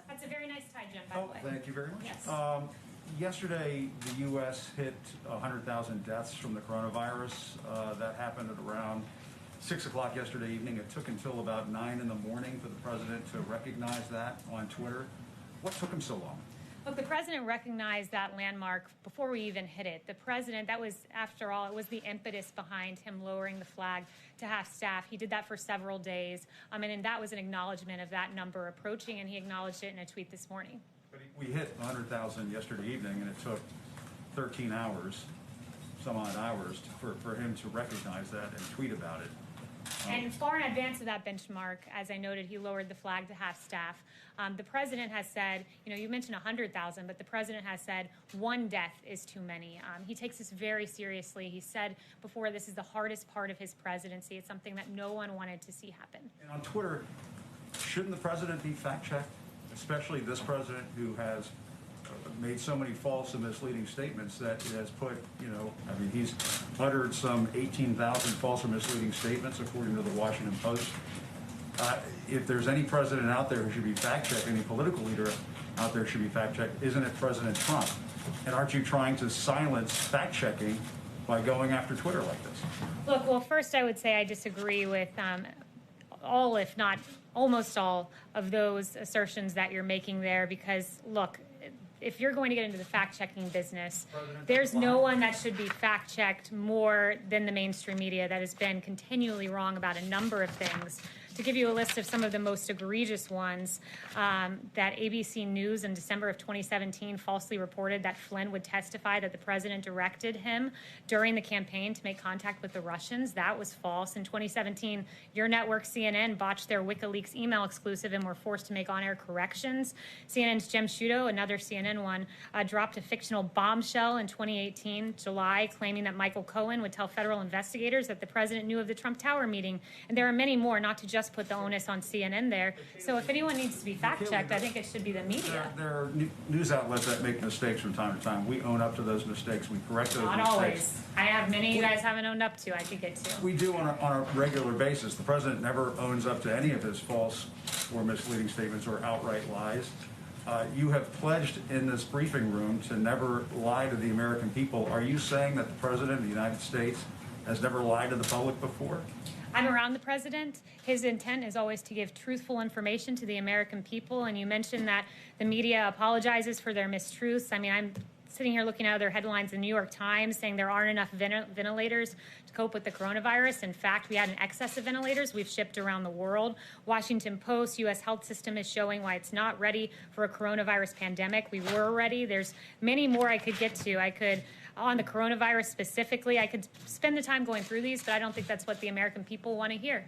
That's a very nice tie, Jim, by the way. Thank you very much. Yes. Yesterday, the U.S. hit 100,000 deaths from the coronavirus. That happened at around 6 o'clock yesterday evening. It took until about 9 in the morning for the president to recognize that on Twitter. What took him so long? Look, the president recognized that landmark before we even hit it. The president, that was, after all, it was the impetus behind him lowering the flag to half-staff. He did that for several days, and that was an acknowledgement of that number approaching, and he acknowledged it in a tweet this morning. But we hit 100,000 yesterday evening, and it took 13 hours, some odd hours, for him to recognize that and tweet about it. And far in advance of that benchmark, as I noted, he lowered the flag to half-staff. The president has said, you mentioned 100,000, but the president has said one death is too many. He takes this very seriously. He said before, this is the hardest part of his presidency. It's something that no one wanted to see happen. And on Twitter, shouldn't the president be fact-checked, especially this president who has made so many false and misleading statements that it has put, he's uttered some 18,000 false or misleading statements, according to the Washington Post. If there's any president out there who should be fact-checked, any political leader out there should be fact-checked, isn't it President Trump? And aren't you trying to silence fact-checking by going after Twitter like this? Look, well, first I would say I disagree with all, if not almost all, of those assertions that you're making there because, look, if you're going to get into the fact-checking business, there's no one that should be fact-checked more than the mainstream media that has been continually wrong about a number of things. To give you a list of some of the most egregious ones, that ABC News in December of 2017 falsely reported that Flynn would testify that the president directed him during the campaign to make contact with the Russians. That was false. In 2017, your network, CNN, botched their WikiLeaks email exclusive and were forced to make on-air corrections. CNN's Jem Sciutto, another CNN one, dropped a fictional bombshell in 2018, July, claiming that Michael Cohen would tell federal investigators that the president knew of the Trump Tower meeting. And there are many more, not to just put the onus on CNN there. So if anyone needs to be fact-checked, I think it should be the media. There are news outlets that make mistakes from time to time. We own up to those mistakes. We correct those mistakes. Not always. I have many you guys haven't owned up to. I could get to. We do on a regular basis. The president never owns up to any of his false or misleading statements or outright lies. You have pledged in this briefing room to never lie to the American people. Are you saying that the president of the United States has never lied to the public before? I'm around the president. His intent is always to give truthful information to the American people. And you mentioned that the media apologizes for their mistruths. I mean, I'm sitting here looking at other headlines in the New York Times saying there aren't enough ventilators to cope with the coronavirus. In fact, we had an excess of ventilators we've shipped around the world. Washington Post, U.S. health system is showing why it's not ready for a coronavirus pandemic. We were ready. There's many more I could get to. I could, on the coronavirus specifically, I could spend the time going through these, but I don't think that's what the American people want to hear.